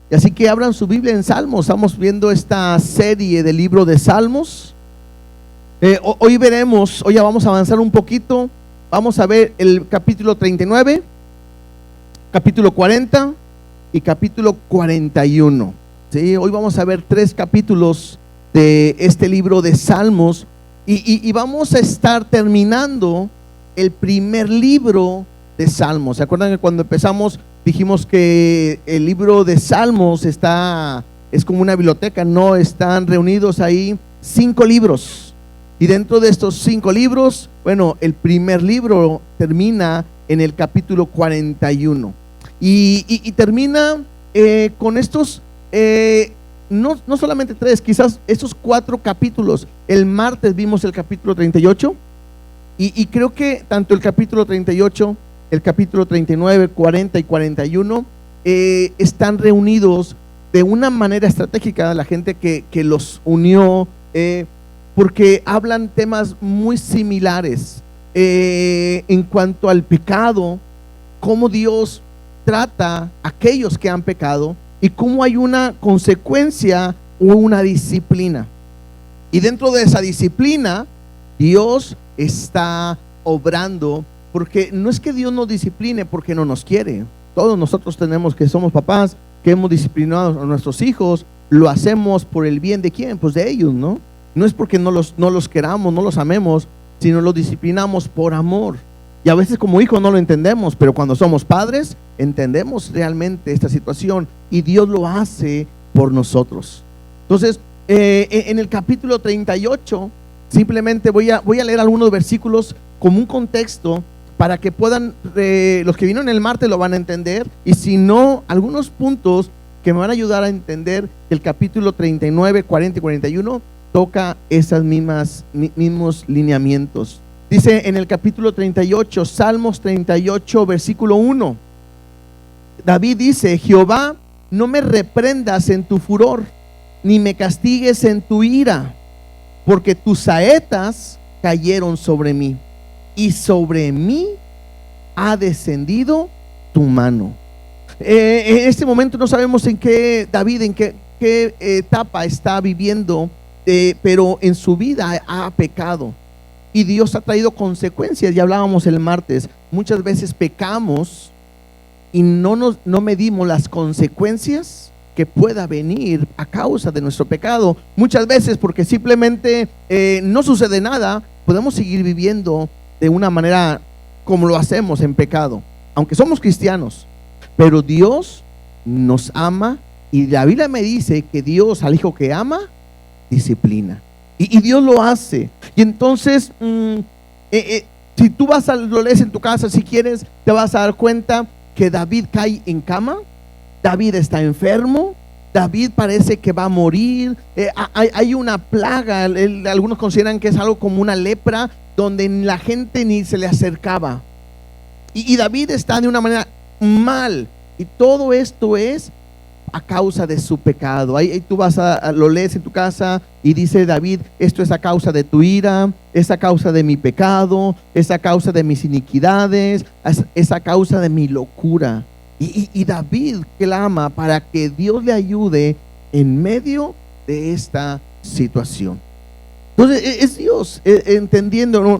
Y así que abran su Biblia en Salmos. Estamos viendo esta serie del libro de Salmos. Hoy ya vamos a avanzar un poquito. Vamos a ver el capítulo 39, capítulo 40 y capítulo 41. ¿Sí? Hoy vamos a ver 3 capítulos de este libro de Salmos y vamos a estar terminando el primer libro de Salmos. ¿Se acuerdan que cuando empezamos dijimos que el libro de Salmos es como una biblioteca? No, están reunidos ahí 5 libros. Y dentro de estos 5 libros, bueno, el primer libro termina en el capítulo 41. Y termina con estos, no solamente 3, quizás estos 4 capítulos. El martes vimos el capítulo 38. Y creo que tanto el capítulo 38, el capítulo 39, 40 y 41 están reunidos de una manera estratégica. La gente que los unió, porque hablan temas muy similares en cuanto al pecado, cómo Dios trata a aquellos que han pecado y cómo hay una consecuencia o una disciplina. Y dentro de esa disciplina, Dios está obrando, porque no es que Dios nos discipline porque no nos quiere. Todos nosotros que somos papás, que hemos disciplinado a nuestros hijos, lo hacemos por el bien de quién, pues de ellos, ¿no? No es porque no los queramos, no los amemos, sino los disciplinamos por amor. Y a veces como hijos no lo entendemos, pero cuando somos padres entendemos realmente esta situación y Dios lo hace por nosotros. Entonces, en el capítulo 38, simplemente voy a leer algunos versículos como un contexto para que puedan, los que vinieron el martes lo van a entender, y si no, algunos puntos que me van a ayudar a entender el capítulo 39, 40 y 41 toca esas mismos lineamientos. Dice en el capítulo 38, Salmos 38, versículo 1, David dice: Jehová, no me reprendas en tu furor, ni me castigues en tu ira, porque tus saetas cayeron sobre mí, y sobre mí ha descendido tu mano. En este momento no sabemos en qué etapa está viviendo, pero en su vida ha pecado y Dios ha traído consecuencias. Ya hablábamos el martes, muchas veces pecamos y no medimos las consecuencias que pueda venir a causa de nuestro pecado. Muchas veces porque simplemente no sucede nada, podemos seguir viviendo de una manera como lo hacemos en pecado, aunque somos cristianos. Pero Dios nos ama, y la Biblia me dice que Dios al hijo que ama disciplina, y Dios lo hace. Y entonces si tú lo lees en tu casa, si quieres, te vas a dar cuenta que David cae en cama, David está enfermo, David parece que va a morir, hay una plaga, algunos consideran que es algo como una lepra, donde la gente ni se le acercaba, y David está de una manera mal, y todo esto es a causa de su pecado. Ahí tú lo lees en tu casa y dice David: esto es a causa de tu ira, es a causa de mi pecado, es a causa de mis iniquidades, es a causa de mi locura. Y David clama para que Dios le ayude en medio de esta situación. Entonces es Dios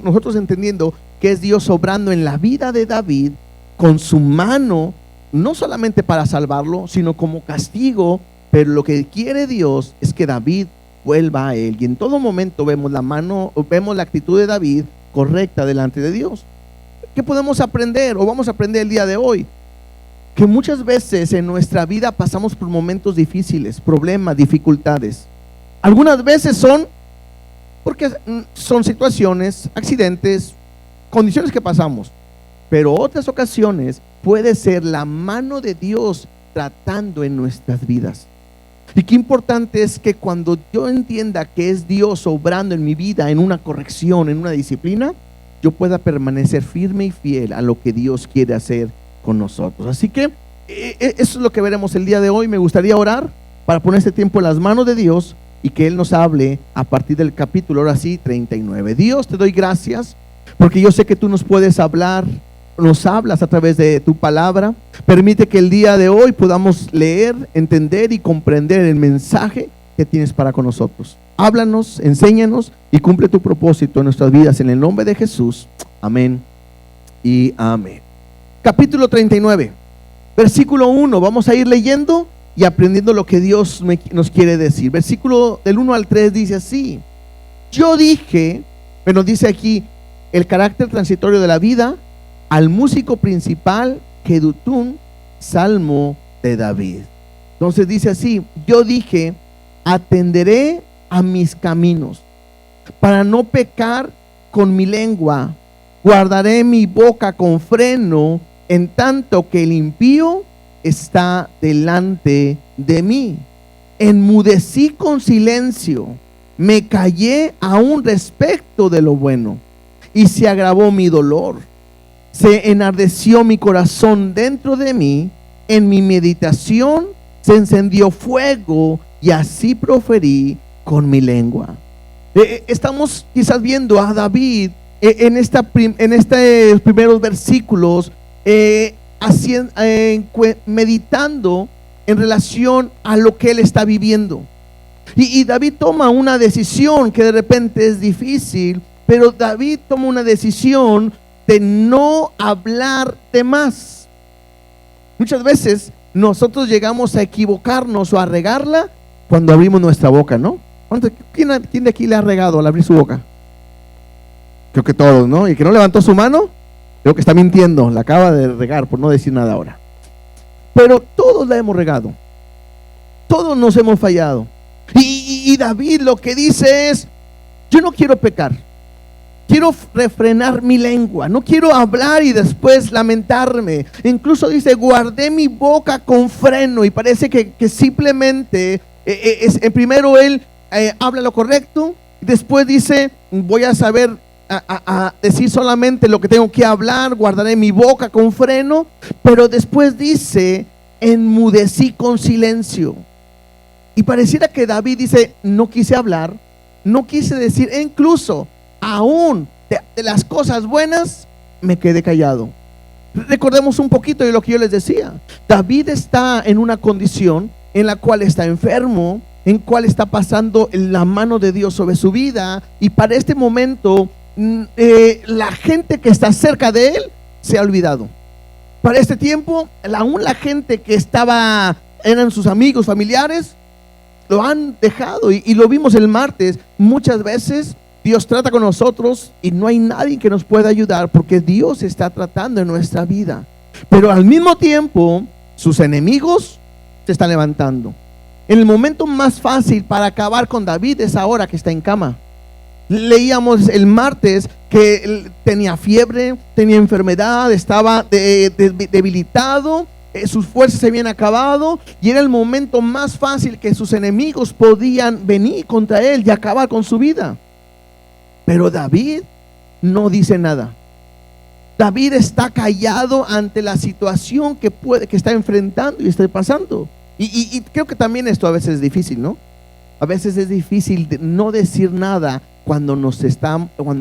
nosotros entendiendo que es Dios obrando en la vida de David con su mano, no solamente para salvarlo, sino como castigo. Pero lo que quiere Dios es que David vuelva a él, y en todo momento vemos la actitud de David correcta delante de Dios. ¿Qué podemos aprender o vamos a aprender el día de hoy? Que muchas veces en nuestra vida pasamos por momentos difíciles, problemas, dificultades. Algunas veces porque son situaciones, accidentes, condiciones que pasamos, pero otras ocasiones puede ser la mano de Dios tratando en nuestras vidas. Y qué importante es que cuando yo entienda que es Dios obrando en mi vida, en una corrección, en una disciplina, yo pueda permanecer firme y fiel a lo que Dios quiere hacer con nosotros. Así que eso es lo que veremos el día de hoy. Me gustaría orar para poner este tiempo en las manos de Dios y que Él nos hable a partir del capítulo, ahora sí, 39. Dios, te doy gracias porque yo sé que tú nos puedes hablar nos hablas a través de tu palabra. Permite que el día de hoy podamos leer, entender y comprender el mensaje que tienes para con nosotros. Háblanos, enséñanos y cumple tu propósito en nuestras vidas en el nombre de Jesús. Amén y amén. Capítulo 39, versículo 1. Vamos a ir leyendo y aprendiendo lo que Dios nos quiere decir. Versículo del 1 al 3 dice así: yo dije, bueno, dice aquí el carácter transitorio de la vida, al músico principal, Jedutún, salmo de David. Entonces dice así: yo dije, atenderé a mis caminos, para no pecar con mi lengua, guardaré mi boca con freno, en tanto que el impío está delante de mí. Enmudecí con silencio, me callé aún respecto de lo bueno, y se agravó mi dolor. Se enardeció mi corazón dentro de mí, en mi meditación se encendió fuego, y así proferí con mi lengua. Estamos quizás viendo a David en estos primeros versículos, meditando en relación a lo que él está viviendo. Y David toma una decisión que de repente es difícil, pero David toma una decisión de no hablar de más. Muchas veces nosotros llegamos a equivocarnos o a regarla cuando abrimos nuestra boca, ¿no? ¿Quién de aquí le ha regado al abrir su boca? Creo que todos, ¿no? Y el que no levantó su mano, creo que está mintiendo, la acaba de regar por no decir nada ahora. Pero todos la hemos regado, todos nos hemos fallado. Y David lo que dice es: yo no quiero pecar, quiero refrenar mi lengua, no quiero hablar y después lamentarme. Incluso dice: guardé mi boca con freno. Y parece que simplemente primero él habla lo correcto, después dice: voy a saber a decir solamente lo que tengo que hablar, guardaré mi boca con freno. Pero después dice: enmudecí con silencio. Y pareciera que David dice: no quise hablar, no quise decir, e incluso aún de las cosas buenas me quedé callado. Recordemos un poquito de lo que yo les decía. David está en una condición en la cual está enfermo, en cual está pasando la mano de Dios sobre su vida, y para este momento la gente que está cerca de él se ha olvidado. Para este tiempo aún la gente que eran sus amigos, familiares, lo han dejado. Y lo vimos el martes. Muchas veces Dios trata con nosotros y no hay nadie que nos pueda ayudar, porque Dios está tratando en nuestra vida. Pero al mismo tiempo sus enemigos se están levantando. En el momento más fácil para acabar con David es ahora que está en cama. Leíamos el martes que él tenía fiebre, tenía enfermedad, estaba debilitado, sus fuerzas se habían acabado, y era el momento más fácil que sus enemigos podían venir contra él y acabar con su vida. Pero David no dice nada. David está callado ante la situación que está enfrentando y está pasando. Y creo que también esto a veces es difícil, ¿no? A veces es difícil no decir nada cuando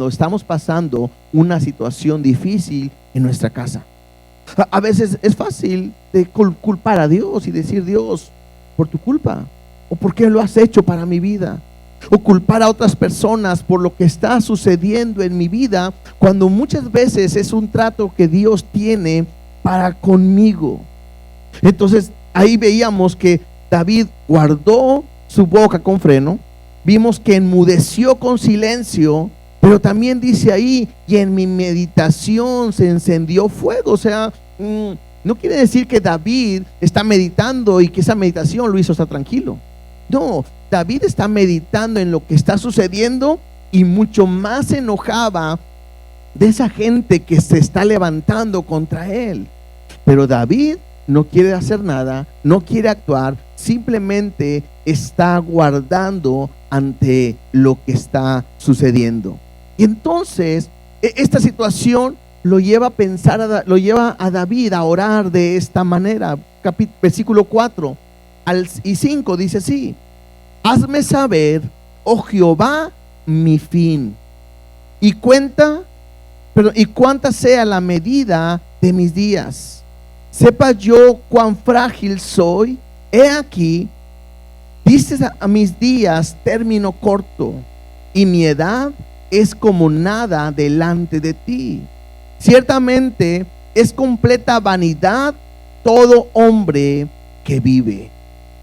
estamos pasando una situación difícil en nuestra casa. A veces es fácil de culpar a Dios y decir: Dios, por tu culpa, o por qué lo has hecho para mi vida, o culpar a otras personas por lo que está sucediendo en mi vida, cuando muchas veces es un trato que Dios tiene para conmigo. Entonces ahí veíamos que David guardó su boca con freno, vimos que enmudeció con silencio, pero también dice ahí: y en mi meditación se encendió fuego. O sea, no quiere decir que David está meditando y que esa meditación lo hizo estar tranquilo. No, David está meditando en lo que está sucediendo, y mucho más se enojaba de esa gente que se está levantando contra él. Pero David no quiere hacer nada, no quiere actuar, simplemente está guardando ante lo que está sucediendo. Y entonces esta situación lo lleva a pensar, lo lleva a David a orar de esta manera. Versículo 4 y 5 dice así: hazme saber, oh Jehová, mi fin, y cuánta sea la medida de mis días. Sepa yo cuán frágil soy. He aquí, dices a mis días término corto, y mi edad es como nada delante de ti. Ciertamente es completa vanidad todo hombre que vive.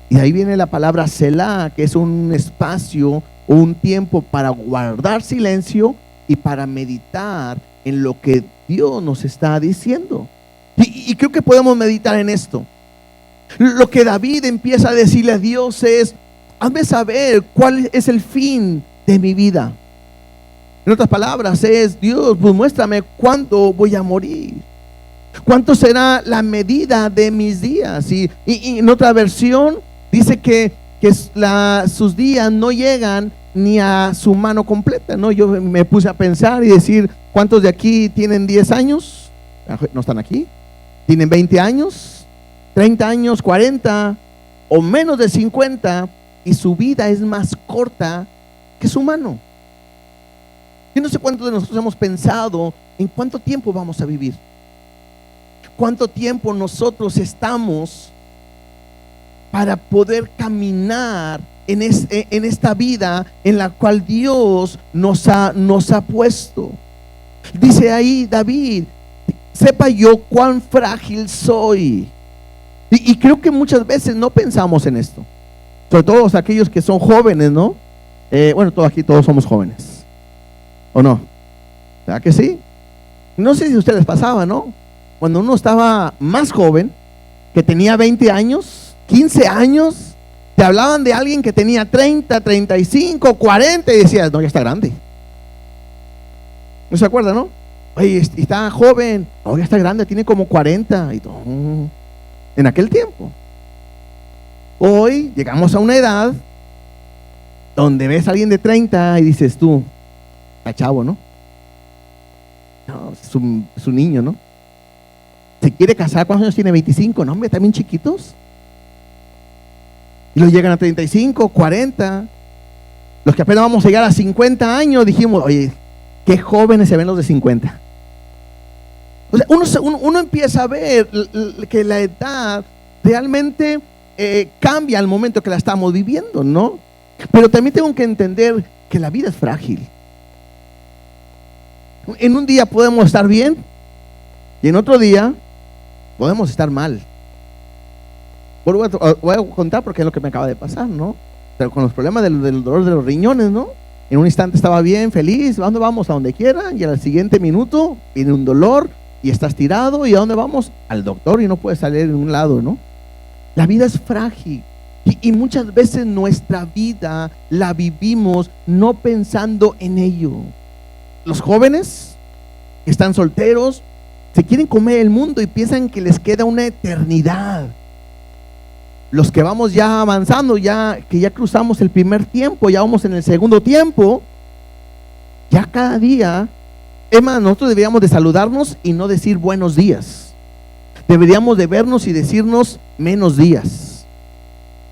Y ahí viene la palabra Selah, que es un espacio o un tiempo para guardar silencio y para meditar en lo que Dios nos está diciendo. Y creo que podemos meditar en esto. Lo que David empieza a decirle a Dios es: hazme saber cuál es el fin de mi vida. En otras palabras es: Dios, pues muéstrame cuándo voy a morir. ¿Cuánto será la medida de mis días? Y en otra versión dice que sus días no llegan ni a su mano completa, ¿no? Yo me puse a pensar y decir: ¿cuántos de aquí tienen 10 años? No están aquí. ¿Tienen 20 años? 30 años, 40 o menos de 50, y su vida es más corta que su mano. Yo no sé cuántos de nosotros hemos pensado en cuánto tiempo vamos a vivir. ¿Cuánto tiempo nosotros estamos para poder caminar en esta vida en la cual Dios nos ha puesto? Dice ahí David: sepa yo cuán frágil soy. Y creo que muchas veces no pensamos en esto, sobre todo aquellos que son jóvenes, ¿no? Bueno, todos somos jóvenes, ¿o no? ¿Verdad que sí? No sé si a ustedes pasaba, ¿no? Cuando uno estaba más joven, que tenía 20 años, 15 años, te hablaban de alguien que tenía 30, 35, 40 y decías: no, ya está grande. ¿No se acuerda, no? Oye, está joven, no, ya está grande, tiene como 40 y todo. En aquel tiempo. Hoy llegamos a una edad donde ves a alguien de 30 y dices tú: está chavo, ¿no? No, es un niño, ¿no? Se quiere casar, ¿cuántos años tiene? 25, no, hombre, también chiquitos. Y los llegan a 35, 40. Los que apenas vamos a llegar a 50 años, dijimos: oye, qué jóvenes se ven los de 50. O sea, uno empieza a ver que la edad realmente cambia al momento que la estamos viviendo, ¿no? Pero también tengo que entender que la vida es frágil. En un día podemos estar bien y en otro día podemos estar mal. Voy a contar porque es lo que me acaba de pasar, ¿no? Pero con los problemas del dolor de los riñones, ¿no? En un instante estaba bien, feliz, ¿a dónde vamos? A donde quieran, y al siguiente minuto viene un dolor y estás tirado. ¿Y a dónde vamos? Al doctor, y no puedes salir de un lado, ¿no? La vida es frágil y muchas veces nuestra vida la vivimos no pensando en ello. Los jóvenes que están solteros se quieren comer el mundo y piensan que les queda una eternidad. Los que vamos ya avanzando, que ya cruzamos el primer tiempo, ya vamos en el segundo tiempo, ya cada día, es más, nosotros deberíamos de saludarnos y no decir buenos días. Deberíamos de vernos y decirnos menos días,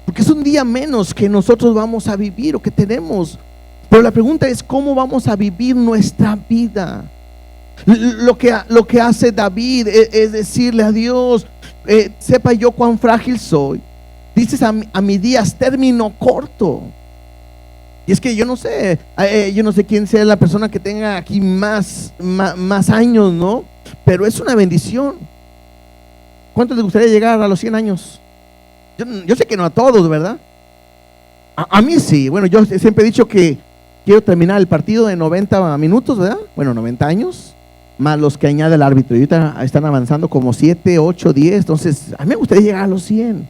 porque es un día menos que nosotros vamos a vivir o que tenemos. Pero la pregunta es: ¿cómo vamos a vivir nuestra vida? Lo que hace David es decirle a Dios: sepa yo cuán frágil soy. Dices a mis días término corto. Y es que yo no sé quién sea la persona que tenga aquí más años, ¿no? Pero es una bendición. ¿Cuánto les gustaría llegar a los 100 años? Yo sé que no a todos, ¿verdad? A mí sí. Bueno, yo siempre he dicho que quiero terminar el partido de 90 minutos, ¿verdad? Bueno, 90 años, más los que añade el árbitro. Y ahorita están avanzando como 7, 8, 10. Entonces, a mí me gustaría llegar a los 100.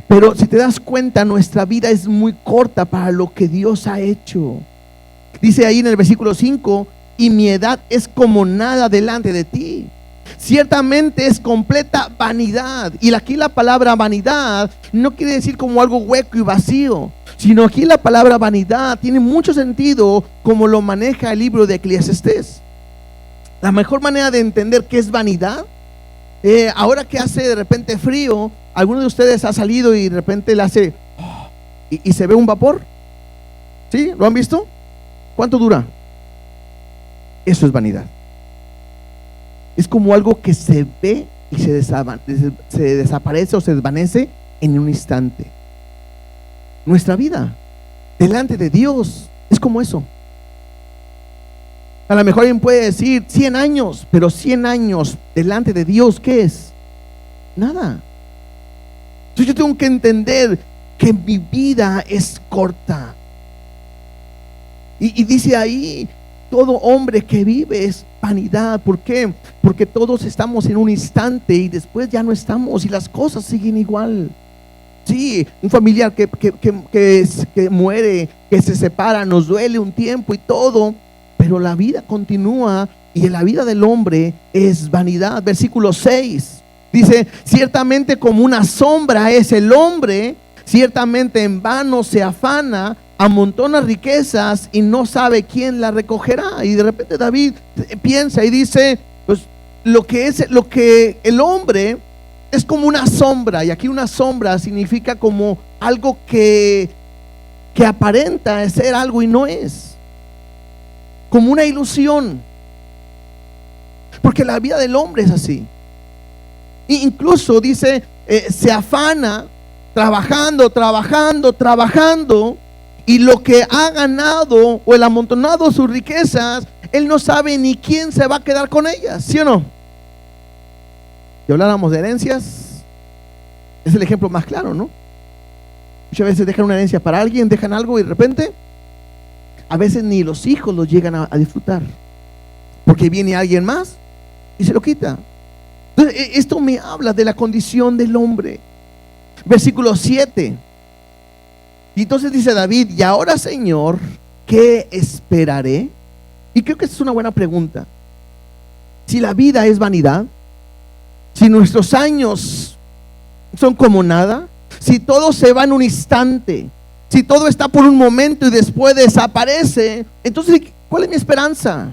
Pero si te das cuenta, nuestra vida es muy corta para lo que Dios ha hecho. Dice ahí en el versículo 5: y mi edad es como nada delante de ti. Ciertamente es completa vanidad. Y aquí la palabra vanidad no quiere decir como algo hueco y vacío, sino aquí la palabra vanidad tiene mucho sentido como lo maneja el libro de Eclesiastés. La mejor manera de entender qué es vanidad, ahora que hace de repente frío, ¿alguno de ustedes ha salido y de repente le hace y se ve un vapor? ¿Sí? ¿Lo han visto? ¿Cuánto dura? Eso es vanidad. Es como algo que se ve y se desaparece o se desvanece en un instante. Nuestra vida delante de Dios es como eso. A lo mejor alguien puede decir 100 años, pero 100 años delante de Dios, ¿qué es? Nada. Entonces yo tengo que entender que mi vida es corta. Y dice ahí, todo hombre que vive es vanidad. ¿Por qué? Porque todos estamos en un instante y después ya no estamos y las cosas siguen igual. Sí, un familiar que muere, que se separa, nos duele un tiempo y todo, pero la vida continúa y la vida del hombre es vanidad. Versículo 6 dice: ciertamente como una sombra es el hombre, ciertamente en vano se afana, amontona riquezas y no sabe quién la recogerá. Y de repente David piensa y dice, pues lo que el hombre es como una sombra, y aquí una sombra significa como algo que aparenta ser algo y no es, como una ilusión, porque la vida del hombre es así. E incluso dice, se afana trabajando, y lo que ha ganado o el amontonado sus riquezas, él no sabe ni quién se va a quedar con ellas, ¿sí o no? Si habláramos de herencias, es el ejemplo más claro, ¿no? Muchas veces dejan una herencia para alguien, dejan algo y de repente a veces ni los hijos lo llegan a disfrutar, porque viene alguien más y se lo quita. Entonces, esto me habla de la condición del hombre. Versículo 7. Y entonces dice David: y ahora, Señor, ¿qué esperaré? Y creo que esa es una buena pregunta. Si la vida es vanidad, si nuestros años son como nada, si todo se va en un instante, si todo está por un momento y después desaparece, entonces ¿cuál es mi esperanza?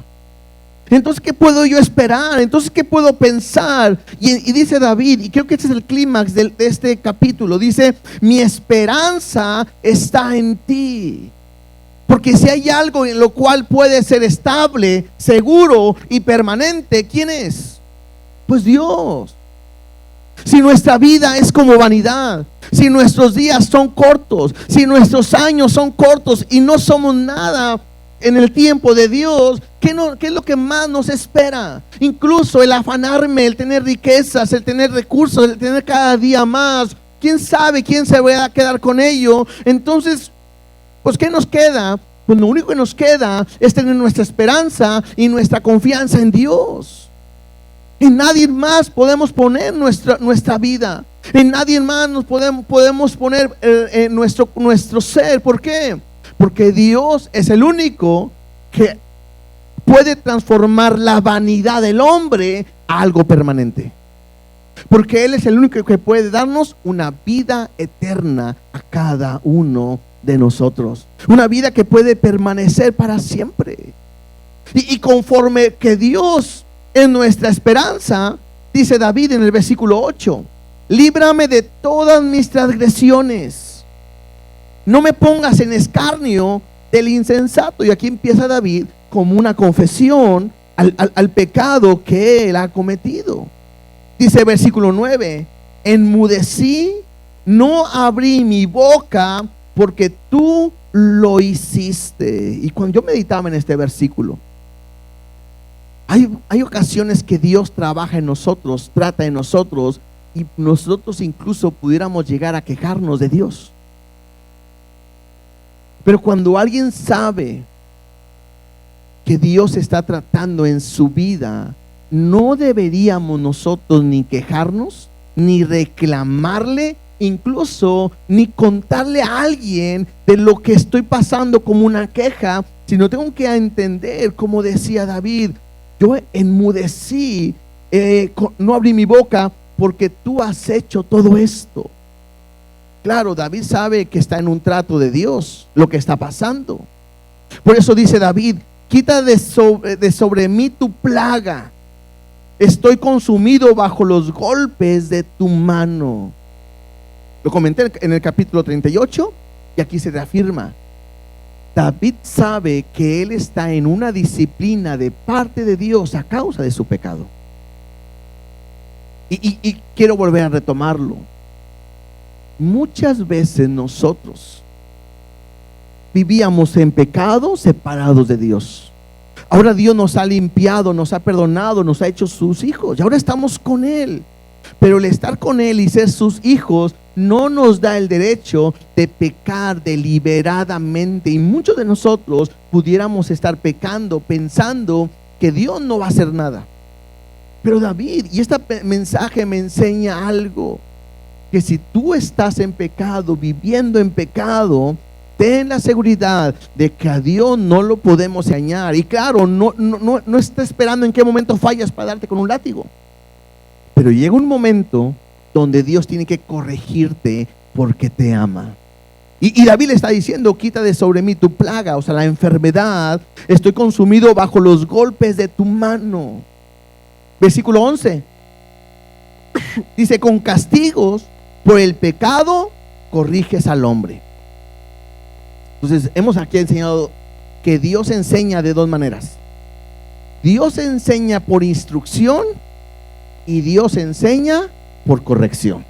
Entonces ¿qué puedo yo esperar? Entonces ¿qué puedo pensar? Y dice David, y creo que este es el clímax de este capítulo, dice: mi esperanza está en ti. Porque si hay algo en lo cual puede ser estable, seguro y permanente, ¿quién es? Pues Dios. Si nuestra vida es como vanidad, si nuestros días son cortos, si nuestros años son cortos y no somos nada en el tiempo de Dios, ¿qué es lo que más nos espera? Incluso el afanarme, el tener riquezas, el tener recursos, el tener cada día más, ¿quién sabe quién se va a quedar con ello? Entonces, pues ¿qué nos queda? Pues lo único que nos queda es tener nuestra esperanza y nuestra confianza en Dios. En nadie más podemos poner nuestra vida. En nadie más nos podemos poner nuestro ser. ¿Por qué? Porque Dios es el único que puede transformar la vanidad del hombre a algo permanente. Porque Él es el único que puede darnos una vida eterna a cada uno de nosotros. Una vida que puede permanecer para siempre. Y conforme que Dios es nuestra esperanza, dice David en el versículo 8: líbrame de todas mis transgresiones, no me pongas en escarnio del insensato. Y aquí empieza David como una confesión al pecado que él ha cometido. Dice versículo 9: enmudecí, no abrí mi boca, porque tú lo hiciste. Y cuando yo meditaba en este versículo, hay ocasiones que Dios trabaja en nosotros, trata en nosotros, y nosotros incluso pudiéramos llegar a quejarnos de Dios. Pero cuando alguien sabe que Dios está tratando en su vida, no deberíamos nosotros ni quejarnos, ni reclamarle, incluso ni contarle a alguien de lo que estoy pasando como una queja, sino tengo que entender, como decía David: yo enmudecí, no abrí mi boca, porque tú has hecho todo esto. Claro, David sabe que está en un trato de Dios lo que está pasando. Por eso dice David: quita de sobre mí tu plaga, estoy consumido bajo los golpes de tu mano. Lo comenté en el capítulo 38 y aquí se reafirma. David sabe que él está en una disciplina de parte de Dios a causa de su pecado. Y quiero volver a retomarlo. Muchas veces nosotros vivíamos en pecado, separados de Dios. Ahora Dios nos ha limpiado, nos ha perdonado, nos ha hecho sus hijos y ahora estamos con Él. Pero el estar con Él y ser sus hijos no nos da el derecho de pecar deliberadamente. Y muchos de nosotros pudiéramos estar pecando pensando que Dios no va a hacer nada. Pero David, y este mensaje me enseña algo, que si tú estás en pecado, viviendo en pecado, ten la seguridad de que a Dios no lo podemos engañar. Y claro, no está esperando en qué momento fallas para darte con un látigo. Pero llega un momento donde Dios tiene que corregirte porque te ama. Y David le está diciendo: quita de sobre mí tu plaga, o sea, la enfermedad. Estoy consumido bajo los golpes de tu mano. Versículo 11. Dice: con castigos por el pecado corriges al hombre. Entonces hemos aquí enseñado que Dios enseña de dos maneras. Dios enseña por instrucción y Dios enseña por corrección.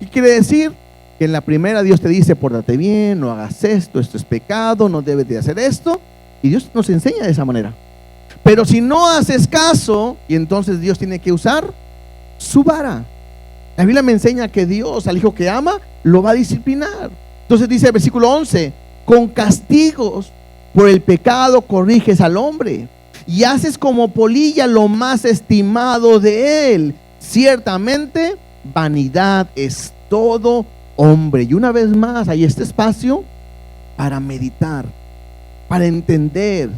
¿Qué quiere decir? Que en la primera Dios te dice: pórtate bien, no hagas esto, esto es pecado, no debes de hacer esto. Y Dios nos enseña de esa manera. Pero si no haces caso, y entonces Dios tiene que usar su vara. La Biblia me enseña que Dios al hijo que ama lo va a disciplinar. Entonces dice el versículo 11: con castigos por el pecado corriges al hombre y haces como polilla lo más estimado de él. Ciertamente vanidad es todo hombre. Y una vez más hay este espacio para meditar, para entender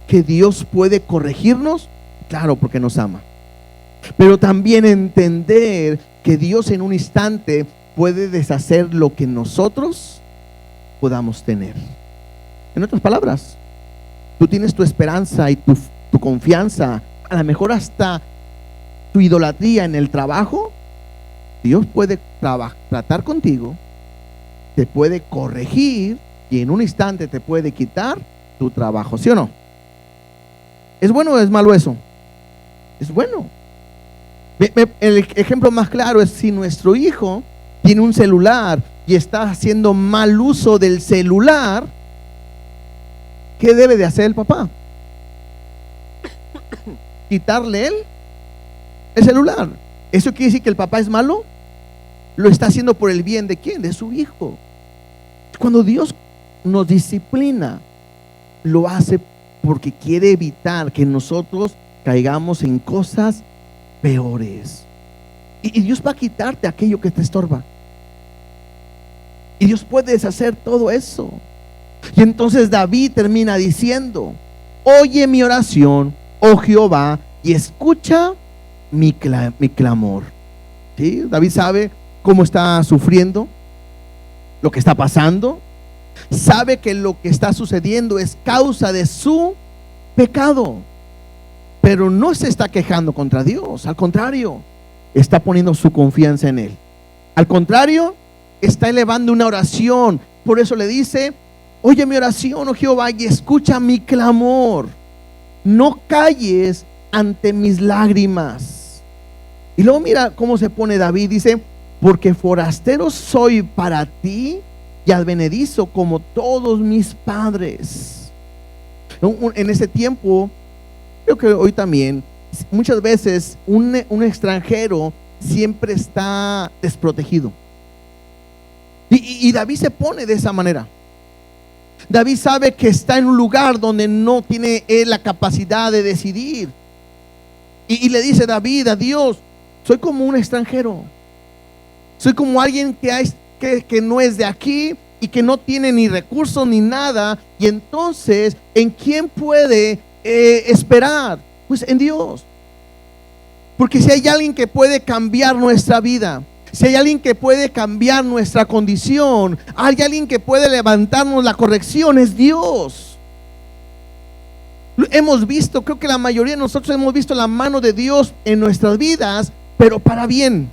que Dios puede corregirnos, claro, porque nos ama. Pero también entender que Dios en un instante puede deshacer lo que nosotros podamos tener. En otras palabras, tú tienes tu esperanza y tu confianza, a lo mejor hasta tu idolatría en el trabajo. Dios puede tratar contigo, te puede corregir y en un instante te puede quitar tu trabajo, ¿sí o no? ¿Es bueno o es malo eso? Es bueno. El ejemplo más claro es si nuestro hijo tiene un celular y está haciendo mal uso del celular. ¿Qué debe de hacer el papá? ¿Quitarle él el celular? ¿Eso quiere decir que el papá es malo? Lo está haciendo por el bien de ¿quién? De su hijo. Cuando Dios nos disciplina, lo hace porque quiere evitar que nosotros caigamos en cosas peores. Y Dios va a quitarte aquello que te estorba. Y Dios puede deshacer todo eso. Y entonces David termina diciendo: oye mi oración, oh Jehová, y escucha mi clamor. ¿Sí? David sabe cómo está sufriendo, lo que está pasando. Sabe que lo que está sucediendo es causa de su pecado. Pero no se está quejando contra Dios. Al contrario, está poniendo su confianza en Él. Al contrario, está elevando una oración. Por eso le dice: oye mi oración, oh Jehová, y escucha mi clamor. No calles ante mis lágrimas. Y luego mira cómo se pone David. Dice: porque forastero soy para ti y advenedizo como todos mis padres. En ese tiempo, creo que hoy también, muchas veces un extranjero siempre está desprotegido. Y David se pone de esa manera. David sabe que está en un lugar donde no tiene él la capacidad de decidir. Y le dice David a Dios: soy como un extranjero. Soy como alguien que no es de aquí y que no tiene ni recursos ni nada. Y entonces, ¿en quién puede esperar? Pues en Dios. Porque si hay alguien que puede cambiar nuestra vida, si hay alguien que puede cambiar nuestra condición, hay alguien que puede levantarnos la corrección, es Dios. Hemos visto, creo que la mayoría de nosotros hemos visto la mano de Dios en nuestras vidas, pero para bien.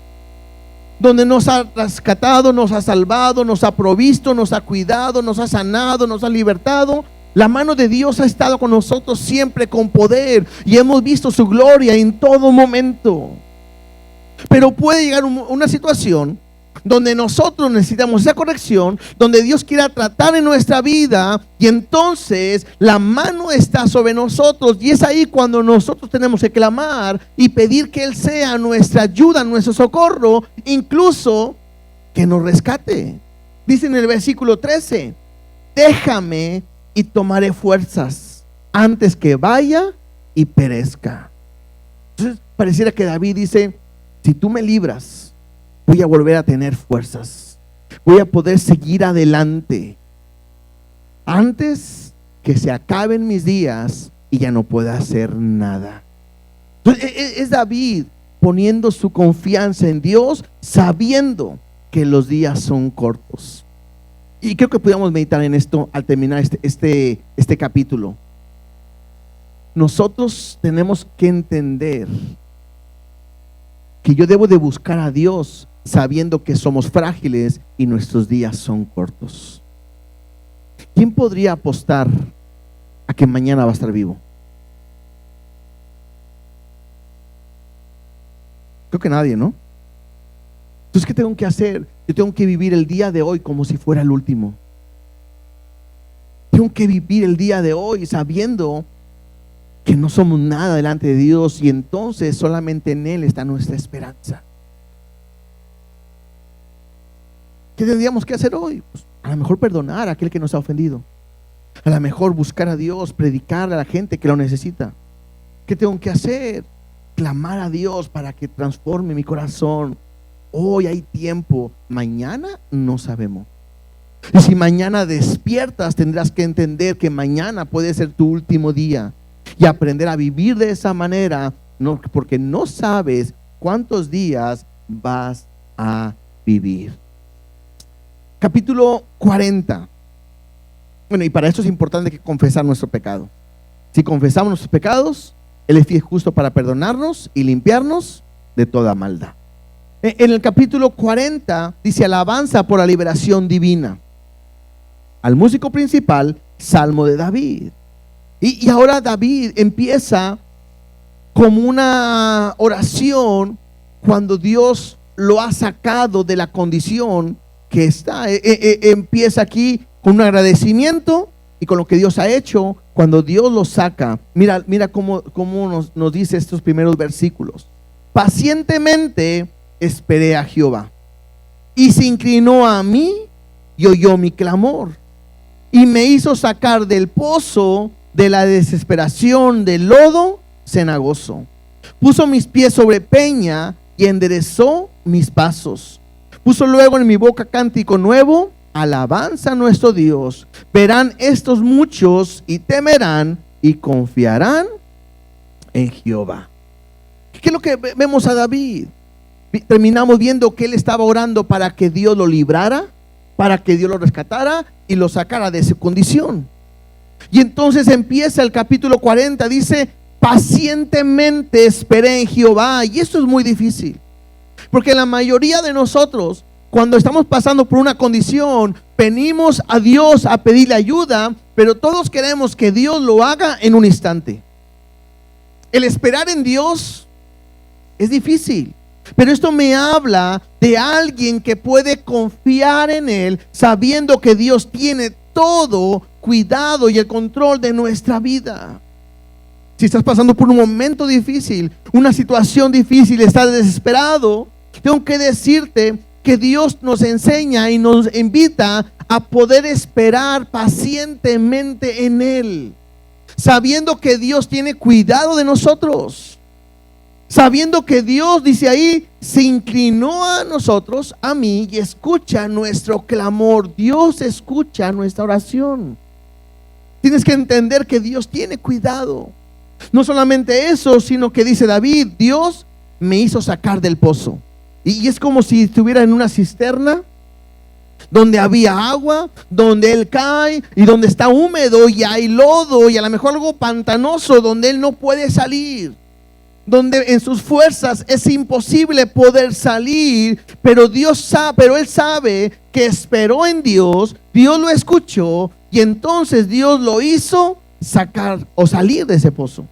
Donde nos ha rescatado, nos ha salvado, nos ha provisto, nos ha cuidado, nos ha sanado, nos ha libertado. La mano de Dios ha estado con nosotros siempre con poder y hemos visto su gloria en todo momento. Pero puede llegar una situación donde nosotros necesitamos esa corrección, donde Dios quiera tratar en nuestra vida, y entonces la mano está sobre nosotros, y es ahí cuando nosotros tenemos que clamar y pedir que Él sea nuestra ayuda, nuestro socorro, incluso que nos rescate. Dice en el versículo 13: déjame y tomaré fuerzas antes que vaya y perezca. Entonces pareciera que David dice: si tú me libras, voy a volver a tener fuerzas, voy a poder seguir adelante antes que se acaben mis días y ya no pueda hacer nada. Entonces, es David poniendo su confianza en Dios, sabiendo que los días son cortos. Y creo que podríamos meditar en esto al terminar este capítulo. Nosotros tenemos que entender que yo debo de buscar a Dios sabiendo que somos frágiles y nuestros días son cortos. ¿Quién podría apostar a que mañana va a estar vivo? Creo que nadie, ¿no? Entonces, ¿qué tengo que hacer? Yo tengo que vivir el día de hoy como si fuera el último. Tengo que vivir el día de hoy sabiendo que no somos nada delante de Dios, y entonces solamente en Él está nuestra esperanza. ¿Qué tendríamos que hacer hoy? Pues a lo mejor perdonar a aquel que nos ha ofendido, a lo mejor buscar a Dios, predicar a la gente que lo necesita. ¿Qué tengo que hacer? Clamar a Dios para que transforme mi corazón. Hoy hay tiempo, mañana no sabemos. Y si mañana despiertas, tendrás que entender que mañana puede ser tu último día, y aprender a vivir de esa manera, no, porque no sabes cuántos días vas a vivir. Capítulo 40. Bueno, y para eso es importante que confesar nuestro pecado. Si confesamos nuestros pecados, Él es fiel y justo para perdonarnos y limpiarnos de toda maldad. En el capítulo 40 dice: alabanza por la liberación divina. Al músico principal, Salmo de David. Y ahora David empieza como una oración cuando Dios lo ha sacado de la condición que está. Empieza aquí con un agradecimiento y con lo que Dios ha hecho cuando Dios lo saca. Mira cómo nos dice estos primeros versículos: pacientemente esperé a Jehová, y se inclinó a mí y oyó mi clamor, y me hizo sacar del pozo de la desesperación, del lodo cenagoso. Puso mis pies sobre peña y enderezó mis pasos. Puso luego en mi boca cántico nuevo, alabanza a nuestro Dios. Verán estos muchos y temerán y confiarán en Jehová. ¿Qué es lo que vemos a David? Terminamos viendo que él estaba orando para que Dios lo librara, para que Dios lo rescatara y lo sacara de su condición. Y entonces empieza el capítulo 40, dice: pacientemente esperé en Jehová. Y esto es muy difícil, porque la mayoría de nosotros, cuando estamos pasando por una condición, venimos a Dios a pedirle ayuda, pero todos queremos que Dios lo haga en un instante. El esperar en Dios es difícil, pero esto me habla de alguien que puede confiar en Él, sabiendo que Dios tiene todo cuidado y el control de nuestra vida. Si estás pasando por un momento difícil, una situación difícil, estás desesperado, tengo que decirte que Dios nos enseña y nos invita a poder esperar pacientemente en Él, sabiendo que Dios tiene cuidado de nosotros, sabiendo que Dios, dice ahí, se inclinó a nosotros, a mí, y escucha nuestro clamor. Dios escucha nuestra oración. Tienes que entender que Dios tiene cuidado. No solamente eso, sino que dice David: Dios me hizo sacar del pozo. Y es como si estuviera en una cisterna donde había agua, donde él cae y donde está húmedo y hay lodo y a lo mejor algo pantanoso donde él no puede salir, donde en sus fuerzas es imposible poder salir, pero él sabe que esperó en Dios, Dios lo escuchó y entonces Dios lo hizo sacar o salir de ese pozo.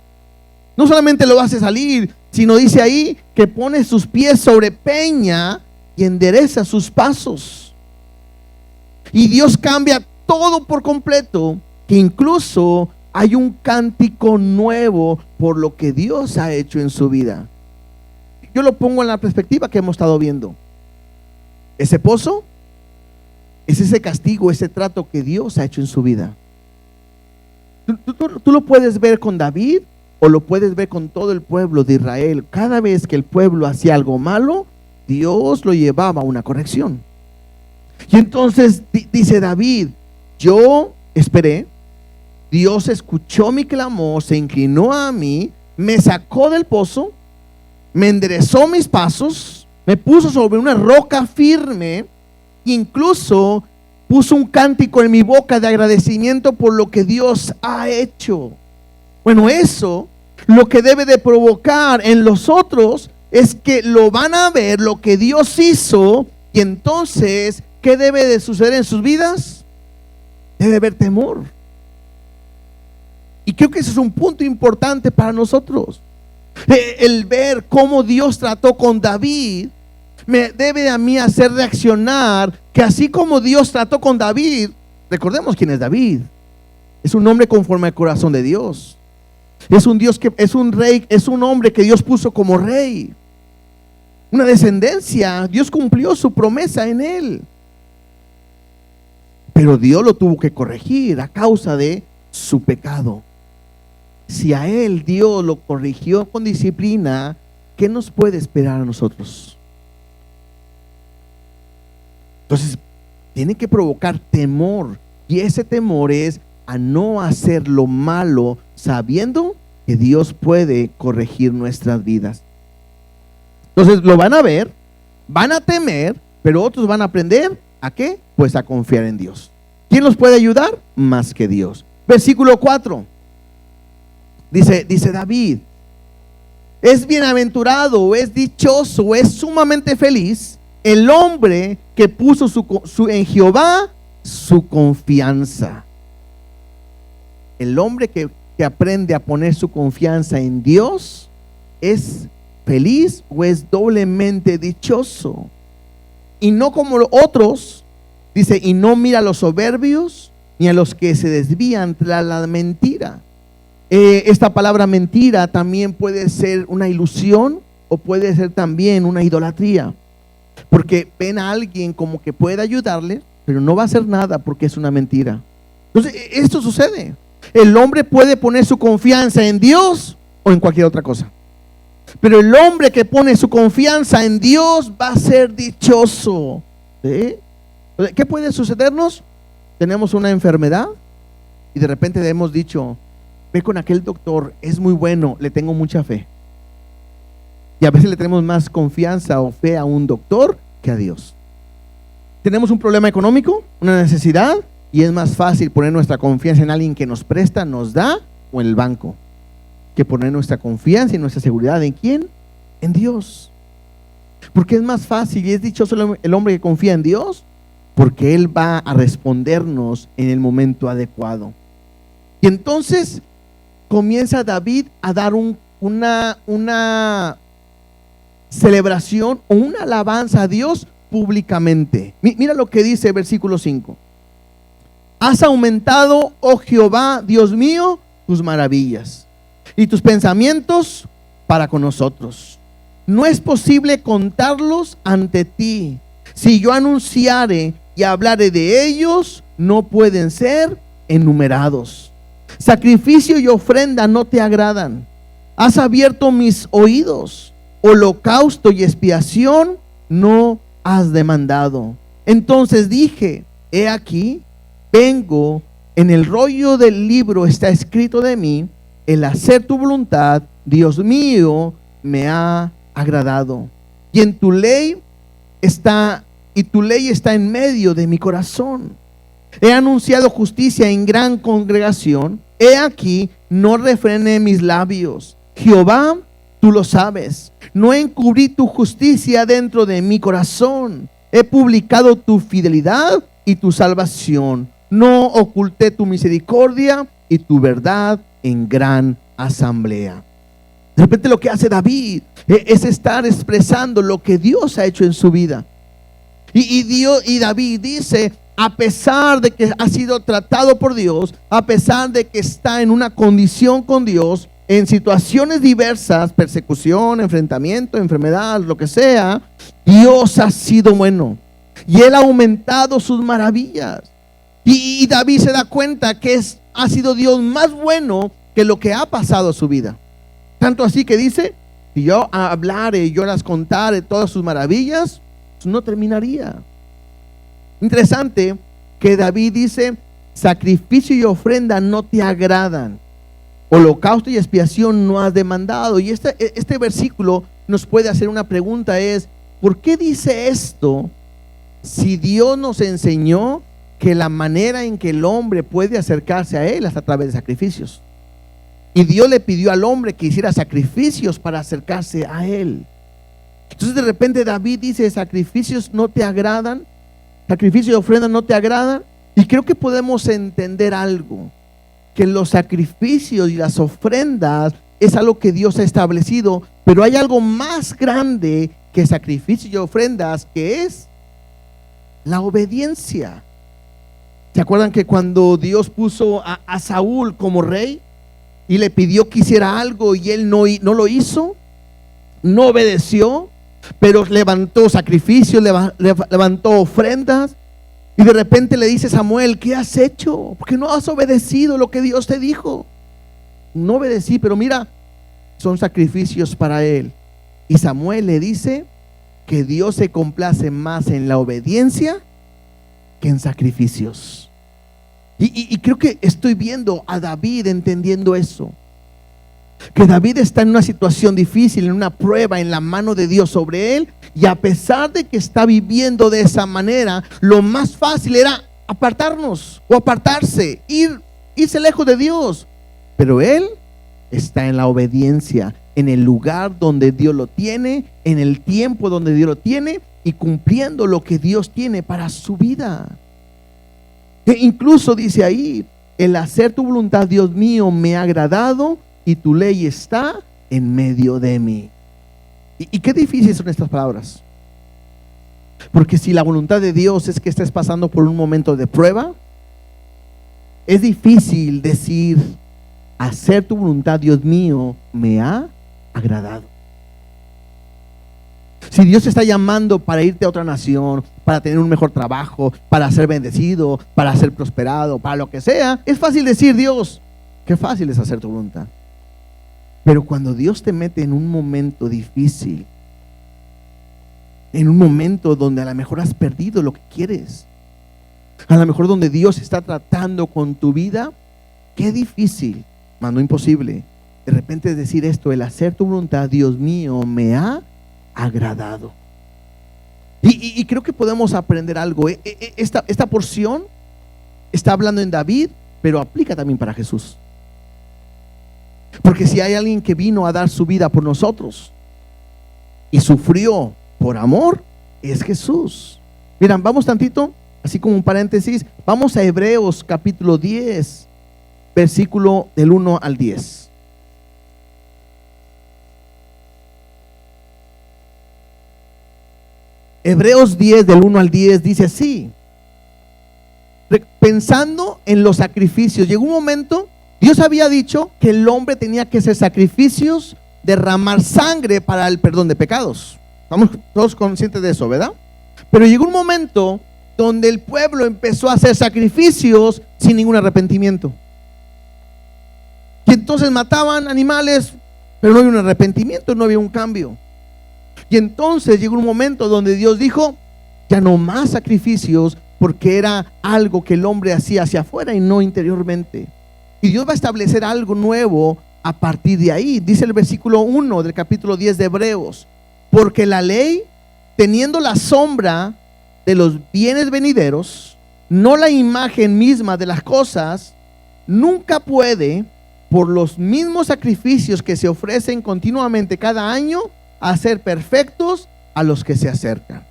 No solamente lo hace salir, sino dice ahí que pone sus pies sobre peña y endereza sus pasos. Y Dios cambia todo por completo, que incluso hay un cántico nuevo por lo que Dios ha hecho en su vida. Yo lo pongo en la perspectiva que hemos estado viendo. Ese pozo es ese castigo, ese trato que Dios ha hecho en su vida. Tú lo puedes ver con David o lo puedes ver con todo el pueblo de Israel. Cada vez que el pueblo hacía algo malo, Dios lo llevaba a una corrección. Y entonces dice David, yo esperé, Dios escuchó mi clamor, se inclinó a mí, me sacó del pozo, me enderezó mis pasos, me puso sobre una roca firme, incluso puso un cántico en mi boca de agradecimiento por lo que Dios ha hecho. Bueno, eso lo que debe de provocar en los otros es que lo van a ver lo que Dios hizo, y entonces, ¿qué debe de suceder en sus vidas? Debe haber temor. Y creo que ese es un punto importante para nosotros. El ver cómo Dios trató con David me debe a mí hacer reaccionar, que así como Dios trató con David, recordemos quién es David. Es un hombre conforme al corazón de Dios. Es un Dios que es un rey, es un hombre que Dios puso como rey. Una descendencia, Dios cumplió su promesa en él. Pero Dios lo tuvo que corregir a causa de su pecado. Si a él Dios lo corrigió con disciplina, ¿qué nos puede esperar a nosotros? Entonces, tiene que provocar temor. Y ese temor es a no hacer lo malo, sabiendo que Dios puede corregir nuestras vidas. Entonces, lo van a ver, van a temer, pero otros van a aprender ¿a qué? Pues a confiar en Dios. ¿Quién los puede ayudar? Más que Dios. Versículo 4. Dice David, es bienaventurado, es dichoso, es sumamente feliz el hombre que puso en Jehová su confianza. El hombre que aprende a poner su confianza en Dios es feliz o es doblemente dichoso. Y no como otros, dice, y no mira a los soberbios ni a los que se desvían tras la mentira. Esta palabra mentira también puede ser una ilusión o puede ser también una idolatría, porque ven a alguien como que puede ayudarle, pero no va a hacer nada porque es una mentira. Entonces esto sucede. El hombre puede poner su confianza en Dios o en cualquier otra cosa, pero el hombre que pone su confianza en Dios va a ser dichoso. ¿Sí? ¿Qué puede sucedernos? Tenemos una enfermedad y de repente hemos dicho, ve con aquel doctor, es muy bueno, le tengo mucha fe. Y a veces le tenemos más confianza o fe a un doctor que a Dios. Tenemos un problema económico, una necesidad, y es más fácil poner nuestra confianza en alguien que nos presta, nos da, o en el banco, que poner nuestra confianza y nuestra seguridad ¿en quién? En Dios. Porque es más fácil y es dichoso el hombre que confía en Dios, porque Él va a respondernos en el momento adecuado. Y entonces comienza David a dar una celebración o una alabanza a Dios públicamente. Mira lo que dice versículo 5. Has aumentado, oh Jehová, Dios mío, tus maravillas y tus pensamientos para con nosotros. No es posible contarlos ante ti. Si yo anunciare y hablare de ellos, no pueden ser enumerados. Sacrificio y ofrenda no te agradan. Has abierto mis oídos. Holocausto y expiación no has demandado. Entonces dije, he aquí, vengo, en el rollo del libro está escrito de mí, el hacer tu voluntad, Dios mío, me ha agradado. Y en tu ley está, y tu ley está en medio de mi corazón. He anunciado justicia en gran congregación. He aquí, no refrené mis labios. Jehová, tú lo sabes. No encubrí tu justicia dentro de mi corazón. He publicado tu fidelidad y tu salvación. No oculté tu misericordia y tu verdad en gran asamblea. De repente lo que hace David es estar expresando lo que Dios ha hecho en su vida. Y David dice, a pesar de que ha sido tratado por Dios, a pesar de que está en una condición con Dios, en situaciones diversas, persecución, enfrentamiento, enfermedad, lo que sea, Dios ha sido bueno y Él ha aumentado sus maravillas. Y David se da cuenta que ha sido Dios más bueno que lo que ha pasado a su vida. Tanto así que dice, si yo hablare y yo las contare todas sus maravillas, no terminaría. Interesante que David dice, sacrificio y ofrenda no te agradan, holocausto y expiación no has demandado. Y este versículo nos puede hacer una pregunta, es, ¿por qué dice esto si Dios nos enseñó que la manera en que el hombre puede acercarse a Él es a través de sacrificios? Y Dios le pidió al hombre que hiciera sacrificios para acercarse a Él. Entonces de repente David dice, sacrificios no te agradan, sacrificio y ofrenda no te agradan. Y creo que podemos entender algo, que los sacrificios y las ofrendas es algo que Dios ha establecido, pero hay algo más grande que sacrificios y ofrendas, que es la obediencia. ¿Se acuerdan que cuando Dios puso a Saúl como rey y le pidió que hiciera algo y él no lo hizo? No obedeció, pero levantó sacrificios, levantó ofrendas. Y de repente le dice Samuel, ¿qué has hecho? Porque no has obedecido lo que Dios te dijo. No obedecí, pero mira, son sacrificios para él. Y Samuel le dice que Dios se complace más en la obediencia que en sacrificios. Y creo que estoy viendo a David entendiendo eso, que David está en una situación difícil, en una prueba, en la mano de Dios sobre él, y a pesar de que está viviendo de esa manera, lo más fácil era apartarnos o apartarse, irse lejos de Dios. Pero él está en la obediencia, en el lugar donde Dios lo tiene, en el tiempo donde Dios lo tiene, y cumpliendo lo que Dios tiene para su vida. Que incluso dice ahí, el hacer tu voluntad, Dios mío, me ha agradado, y tu ley está en medio de mí. Y qué difíciles son estas palabras, porque si la voluntad de Dios es que estés pasando por un momento de prueba, es difícil decir, hacer tu voluntad, Dios mío, me ha agradado. Si Dios te está llamando para irte a otra nación, para tener un mejor trabajo, para ser bendecido, para ser prosperado, para lo que sea, es fácil decir, Dios, qué fácil es hacer tu voluntad. Pero cuando Dios te mete en un momento difícil, en un momento donde a lo mejor has perdido lo que quieres, a lo mejor donde Dios está tratando con tu vida, qué difícil, mas no imposible, de repente es decir esto, el hacer tu voluntad, Dios mío, me ha agradado. Y creo que podemos aprender algo. Esta porción está hablando en David, pero aplica también para Jesús. Porque si hay alguien que vino a dar su vida por nosotros y sufrió por amor, es Jesús. Miren, vamos tantito, así como un paréntesis, vamos a Hebreos capítulo 10, versículo del 1 al 10. Hebreos 10 del 1 al 10 dice así: pensando en los sacrificios, llegó un momento, Dios había dicho que el hombre tenía que hacer sacrificios, derramar sangre para el perdón de pecados. Estamos todos conscientes de eso, ¿verdad? Pero llegó un momento donde el pueblo empezó a hacer sacrificios sin ningún arrepentimiento. Y entonces mataban animales, pero no había un arrepentimiento, no había un cambio. Y entonces llegó un momento donde Dios dijo, ya no más sacrificios, porque era algo que el hombre hacía hacia afuera y no interiormente. Y Dios va a establecer algo nuevo a partir de ahí. Dice el versículo 1 del capítulo 10 de Hebreos: porque la ley, teniendo la sombra de los bienes venideros, no la imagen misma de las cosas, nunca puede, por los mismos sacrificios que se ofrecen continuamente cada año, hacer perfectos a los que se acercan.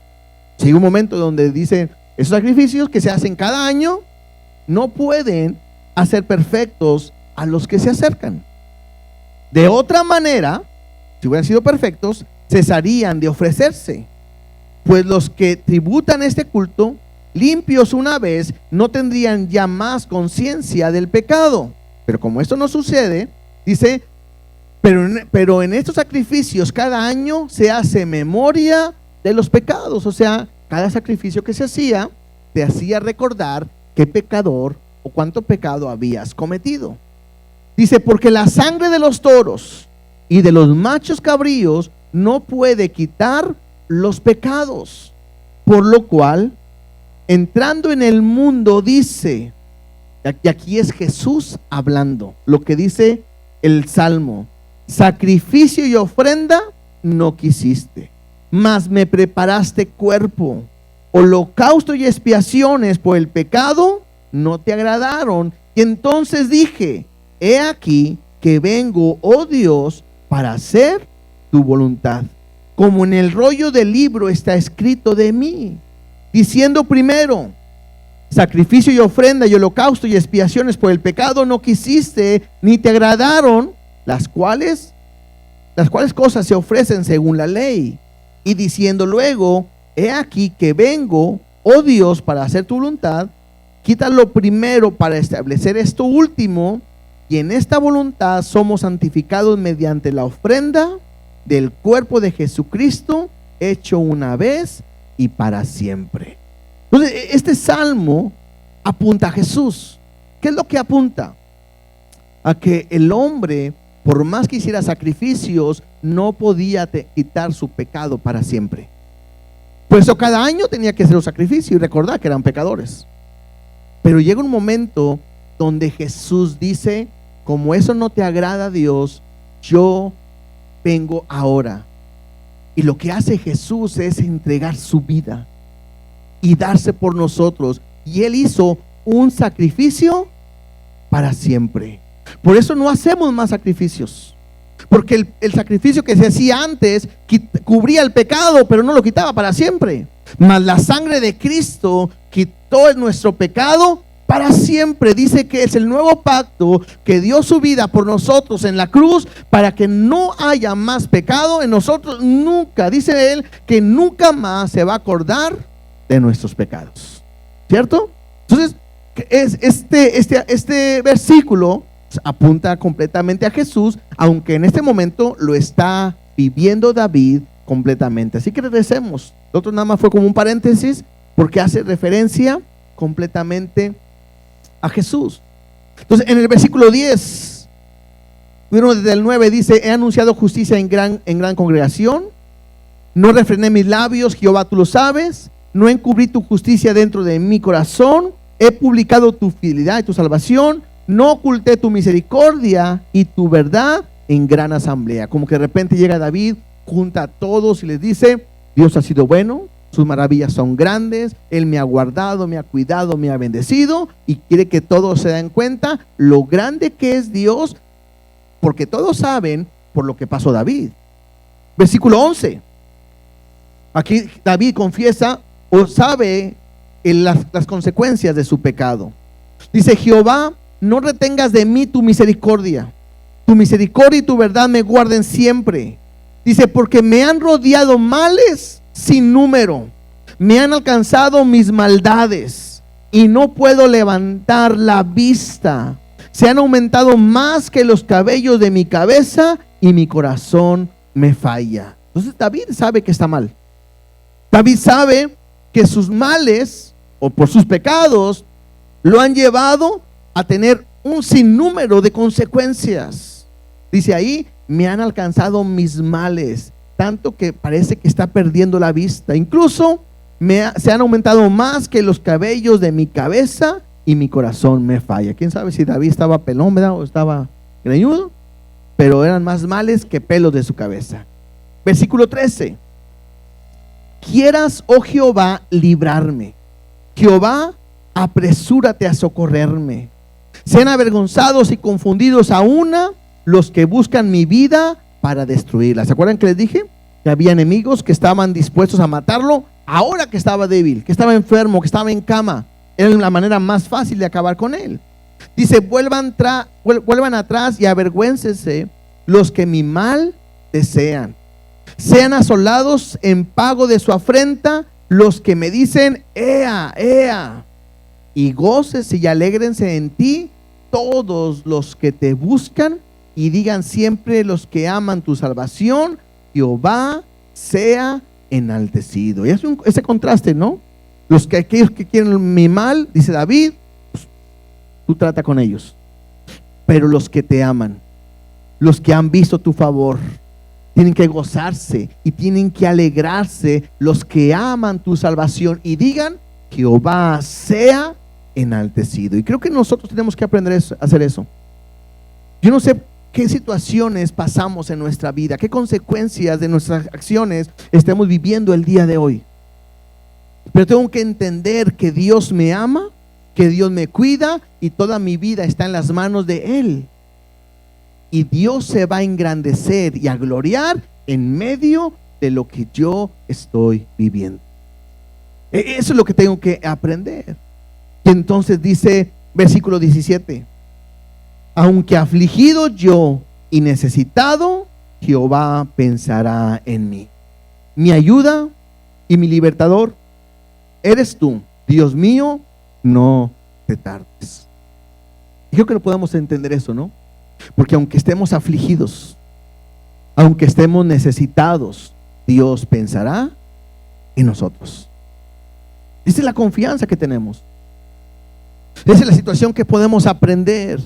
Llega un momento donde dicen, esos sacrificios que se hacen cada año no pueden hacer perfectos a los que se acercan. De otra manera, si hubieran sido perfectos, cesarían de ofrecerse. Pues los que tributan este culto, limpios una vez, no tendrían ya más conciencia del pecado. Pero como esto no sucede, dice, pero en estos sacrificios cada año se hace memoria de los pecados. O sea, cada sacrificio que se hacía, te hacía recordar qué pecador o cuánto pecado habías cometido. Dice, porque la sangre de los toros y de los machos cabríos no puede quitar los pecados. Por lo cual, entrando en el mundo, dice, y aquí es Jesús hablando, lo que dice el Salmo: sacrificio y ofrenda no quisiste, mas me preparaste cuerpo. Holocausto y expiaciones por el pecado no te agradaron. Y entonces dije, he aquí que vengo, oh Dios, para hacer tu voluntad. Como en el rollo del libro está escrito de mí, diciendo primero, sacrificio y ofrenda y holocausto y expiaciones por el pecado no quisiste, ni te agradaron, las cuales cosas se ofrecen según la ley. Y diciendo luego, he aquí que vengo, oh Dios, para hacer tu voluntad. Quita lo primero para establecer esto último, y en esta voluntad somos santificados mediante la ofrenda del cuerpo de Jesucristo, hecho una vez y para siempre. Entonces, este salmo apunta a Jesús. ¿Qué es lo que apunta? A que el hombre, por más que hiciera sacrificios, no podía quitar su pecado para siempre. Por eso cada año tenía que hacer un sacrificio y recordar que eran pecadores. Pero llega un momento donde Jesús dice, como eso no te agrada a Dios, yo vengo ahora. Y lo que hace Jesús es entregar su vida y darse por nosotros. Y Él hizo un sacrificio para siempre. Por eso no hacemos más sacrificios. Porque el sacrificio que se hacía antes cubría el pecado, pero no lo quitaba para siempre. Mas la sangre de Cristo quitó nuestro pecado para siempre. Dice que es el nuevo pacto, que dio su vida por nosotros en la cruz para que no haya más pecado en nosotros nunca. Dice Él que nunca más se va a acordar de nuestros pecados, ¿cierto? Entonces este versículo apunta completamente a Jesús, aunque en este momento lo está viviendo David completamente. Así que regresemos. Lo otro nada más fue como un paréntesis, porque hace referencia completamente a Jesús. Entonces, en el versículo 10, desde el 9 dice, he anunciado justicia en gran congregación, no refrené mis labios, Jehová, tú lo sabes, no encubrí tu justicia dentro de mi corazón, he publicado tu fidelidad y tu salvación, no oculté tu misericordia y tu verdad en gran asamblea. Como que de repente llega David, junta a todos y les dice, Dios ha sido bueno, sus maravillas son grandes, Él me ha guardado, me ha cuidado, me ha bendecido, y quiere que todos se den cuenta lo grande que es Dios, porque todos saben por lo que pasó David. Versículo 11. Aquí David confiesa o sabe las consecuencias de su pecado. Dice, Jehová, no retengas de mí tu misericordia y tu verdad me guarden siempre. Dice, porque me han rodeado males sin número, me han alcanzado mis maldades y no puedo levantar la vista. Se han aumentado más que los cabellos de mi cabeza y mi corazón me falla. Entonces David sabe que está mal. David sabe que sus males o por sus pecados lo han llevado a tener un sinnúmero de consecuencias. Dice ahí, me han alcanzado mis males, tanto que parece que está perdiendo la vista. Incluso se han aumentado más que los cabellos de mi cabeza y mi corazón me falla. ¿Quién sabe si David estaba pelón, ¿verdad? O estaba greñudo? Pero eran más males que pelos de su cabeza. Versículo 13. Quieras, oh Jehová, librarme. Jehová, apresúrate a socorrerme. Sean avergonzados y confundidos a una los que buscan mi vida para destruirla. ¿Se acuerdan que les dije? Que había enemigos que estaban dispuestos a matarlo ahora que estaba débil, que estaba enfermo, que estaba en cama. Era la manera más fácil de acabar con él. Dice, vuelvan atrás y avergüéncense los que mi mal desean. Sean asolados en pago de su afrenta los que me dicen, ea, ea. Y gócese y alégrense en ti todos los que te buscan, y digan siempre los que aman tu salvación, Jehová sea enaltecido. Y es ese contraste, ¿no? Aquellos que quieren mi mal, dice David, pues, tú trata con ellos. Pero los que te aman, los que han visto tu favor, tienen que gozarse y tienen que alegrarse los que aman tu salvación, y digan, Jehová sea enaltecido. Y creo que nosotros tenemos que aprender a hacer eso. Yo no sé qué situaciones pasamos en nuestra vida, qué consecuencias de nuestras acciones estamos viviendo el día de hoy, pero tengo que entender que Dios me ama, que Dios me cuida, y toda mi vida está en las manos de Él. Y Dios se va a engrandecer y a gloriar en medio de lo que yo estoy viviendo. Eso es lo que tengo que aprender. Y entonces dice versículo 17: aunque afligido yo y necesitado, Jehová pensará en mí. Mi ayuda y mi libertador eres tú, Dios mío, no te tardes. Yo creo que no podemos entender eso, ¿no? Porque aunque estemos afligidos, aunque estemos necesitados, Dios pensará en nosotros. Esa es la confianza que tenemos. Esa es la situación que podemos aprender,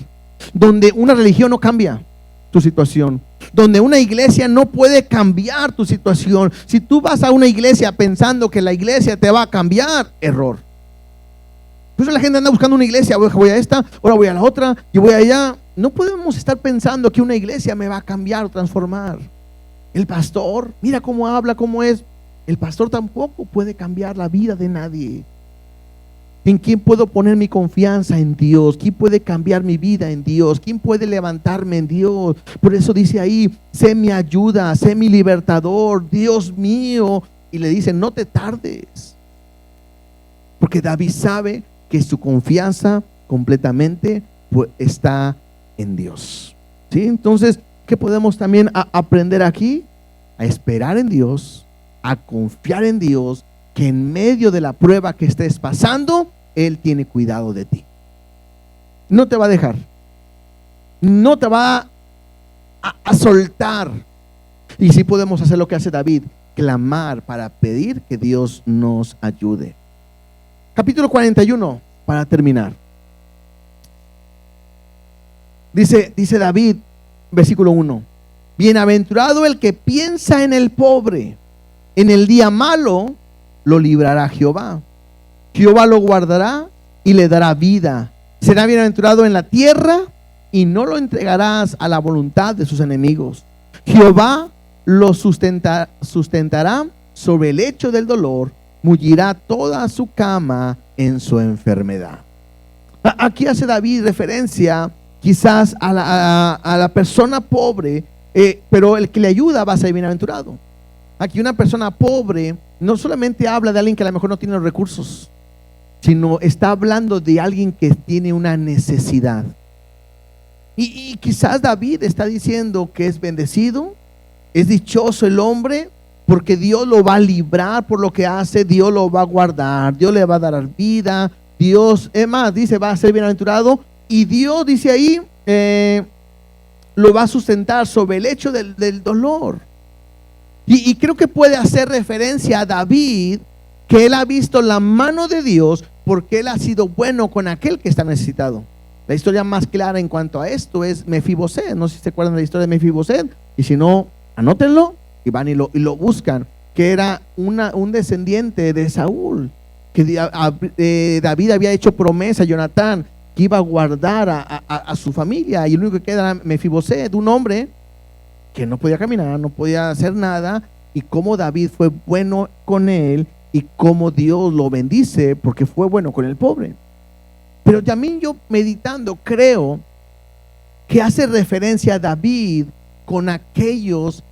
donde una religión no cambia tu situación, donde una iglesia no puede cambiar tu situación. Si tú vas a una iglesia pensando que la iglesia te va a cambiar, error. Por eso la gente anda buscando una iglesia, voy a esta, ahora voy a la otra, y voy allá. No podemos estar pensando que una iglesia me va a cambiar o transformar. El pastor, mira cómo habla, cómo es. El pastor tampoco puede cambiar la vida de nadie. ¿En quién puedo poner mi confianza? En Dios. ¿Quién puede cambiar mi vida? En Dios. ¿Quién puede levantarme? En Dios. Por eso dice ahí, sé mi ayuda, sé mi libertador, Dios mío. Y le dice, no te tardes. Porque David sabe que su confianza completamente está en Dios. ¿Sí? Entonces, ¿qué podemos también aprender aquí? A esperar en Dios, a confiar en Dios, que en medio de la prueba que estés pasando, Él tiene cuidado de ti. No te va a dejar. No te va a soltar. Y sí podemos hacer lo que hace David, clamar para pedir que Dios nos ayude. Capítulo 41, para terminar. Dice David, versículo 1: bienaventurado el que piensa en el pobre, en el día malo lo librará Jehová. Jehová lo guardará y le dará vida. Será bienaventurado en la tierra y no lo entregarás a la voluntad de sus enemigos. Jehová lo sustentará sobre el lecho del dolor, mullirá toda su cama en su enfermedad. Aquí hace David referencia quizás a la persona pobre, pero el que le ayuda va a ser bienaventurado. Aquí una persona pobre no solamente habla de alguien que a lo mejor no tiene los recursos, sino está hablando de alguien que tiene una necesidad. Y quizás David está diciendo que es bendecido, es dichoso el hombre, porque Dios lo va a librar por lo que hace, Dios lo va a guardar, Dios le va a dar vida, Dios, es más, dice, va a ser bienaventurado, y Dios dice ahí, lo va a sustentar sobre el lecho del dolor. Y creo que puede hacer referencia a David, que él ha visto la mano de Dios, porque él ha sido bueno con aquel que está necesitado. La historia más clara en cuanto a esto es Mefiboset. No sé si se acuerdan de la historia de Mefiboset, y si no, anótenlo y van y lo buscan, que era un descendiente de Saúl, que David había hecho promesa a Jonatán que iba a guardar a su familia, y el único que queda era Mefiboset, un hombre que no podía caminar, no podía hacer nada, y cómo David fue bueno con él, y cómo Dios lo bendice porque fue bueno con el pobre. Pero también yo meditando creo que hace referencia a David con aquellos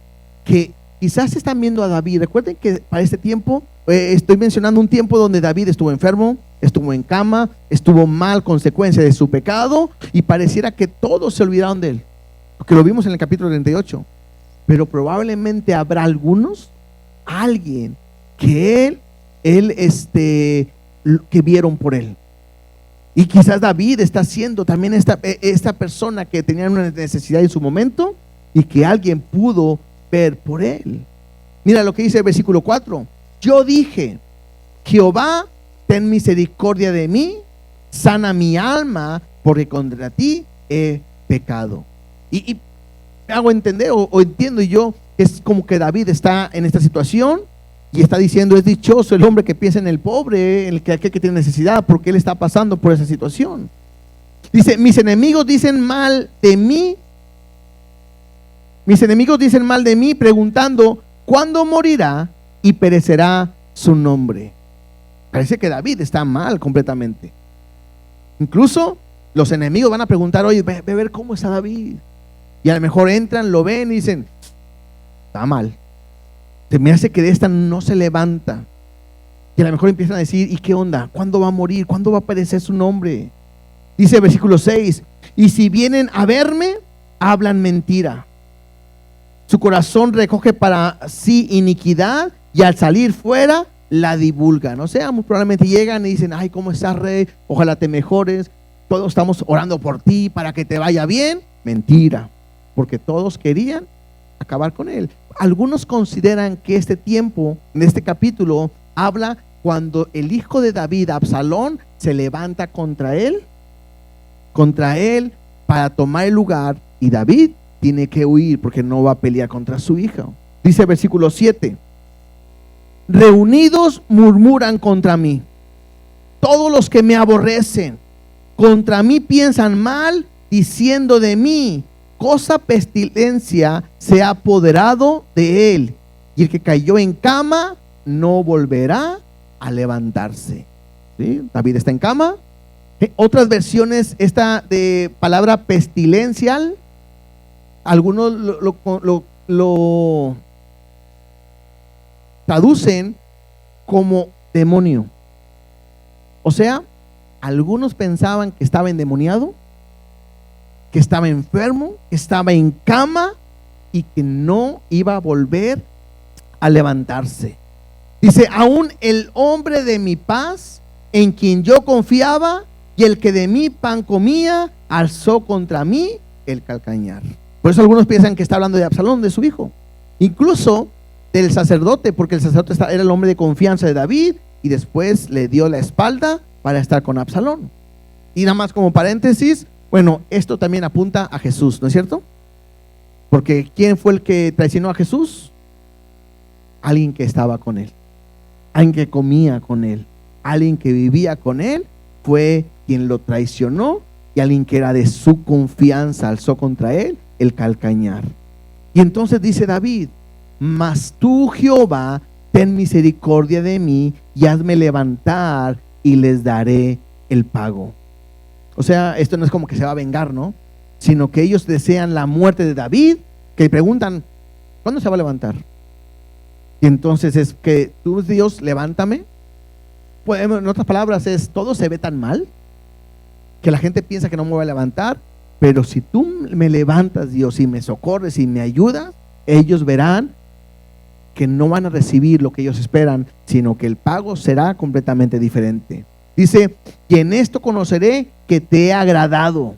que quizás están viendo a David. Recuerden que para este tiempo, estoy mencionando un tiempo donde David estuvo enfermo, estuvo en cama, estuvo mal, consecuencia de su pecado, y pareciera que todos se olvidaron de él, porque lo vimos en el capítulo 38. pero probablemente habrá alguien que que vieron por él. Y quizás David está siendo también esta persona que tenía una necesidad en su momento y que alguien pudo ver por él. Mira lo que dice el versículo 4. Yo dije: Jehová, ten misericordia de mí, sana mi alma, porque contra ti he pecado. Y me hago entender o entiendo yo que es como que David está en esta situación y está diciendo: es dichoso el hombre que piensa en el pobre, en aquel que tiene necesidad, porque él está pasando por esa situación. Dice: mis enemigos dicen mal de mí. Mis enemigos dicen mal de mí, preguntando: ¿cuándo morirá y perecerá su nombre? Parece que David está mal completamente. Incluso los enemigos van a preguntar: oye, ve a ver cómo está David. Y a lo mejor entran, lo ven y dicen: está mal. Se me hace que de esta no se levanta. Y a lo mejor empiezan a decir: ¿y qué onda? ¿Cuándo va a morir? ¿Cuándo va a perecer su nombre? Dice el versículo 6: y si vienen a verme, hablan mentira. Su corazón recoge para sí iniquidad y al salir fuera la divulgan. O sea, muy probablemente llegan y dicen: ay, ¿cómo estás, rey? Ojalá te mejores. Todos estamos orando por ti para que te vaya bien. Mentira, porque todos querían acabar con él. Algunos consideran que este tiempo, en este capítulo, habla cuando el hijo de David, Absalón, se levanta contra él para tomar el lugar, y David tiene que huir porque no va a pelear contra su hijo. Dice el versículo 7: reunidos murmuran contra mí todos los que me aborrecen, contra mí piensan mal, diciendo de mí: cosa pestilencia se ha apoderado de él, y el que cayó en cama no volverá a levantarse. ¿Sí? David está en cama. Otras versiones, esta de palabra pestilencial, algunos lo traducen como demonio. O sea, algunos pensaban que estaba endemoniado, que estaba enfermo, que estaba en cama y que no iba a volver a levantarse. Dice: aún el hombre de mi paz, en quien yo confiaba, y el que de mi pan comía, alzó contra mí el calcañar. Por eso algunos piensan que está hablando de Absalón, de su hijo, incluso del sacerdote, porque el sacerdote era el hombre de confianza de David y después le dio la espalda para estar con Absalón. Y nada más como paréntesis, bueno, esto también apunta a Jesús, ¿no es cierto? Porque ¿quién fue el que traicionó a Jesús? Alguien que estaba con él, alguien que comía con él, alguien que vivía con él, fue quien lo traicionó, y alguien que era de su confianza alzó contra él el calcañar. Y entonces dice David: mas tú, Jehová, ten misericordia de mí y hazme levantar y les daré el pago. O sea, esto no es como que se va a vengar, ¿no? Sino que ellos desean la muerte de David, que le preguntan: ¿cuándo se va a levantar? Y entonces es que tú, Dios, levántame. Pues, en otras palabras, es: todo se ve tan mal que la gente piensa que no me voy a levantar, pero si tú me levantas, Dios, y me socorres y me ayudas, ellos verán que no van a recibir lo que ellos esperan, sino que el pago será completamente diferente. Dice: y en esto conoceré que te he agradado,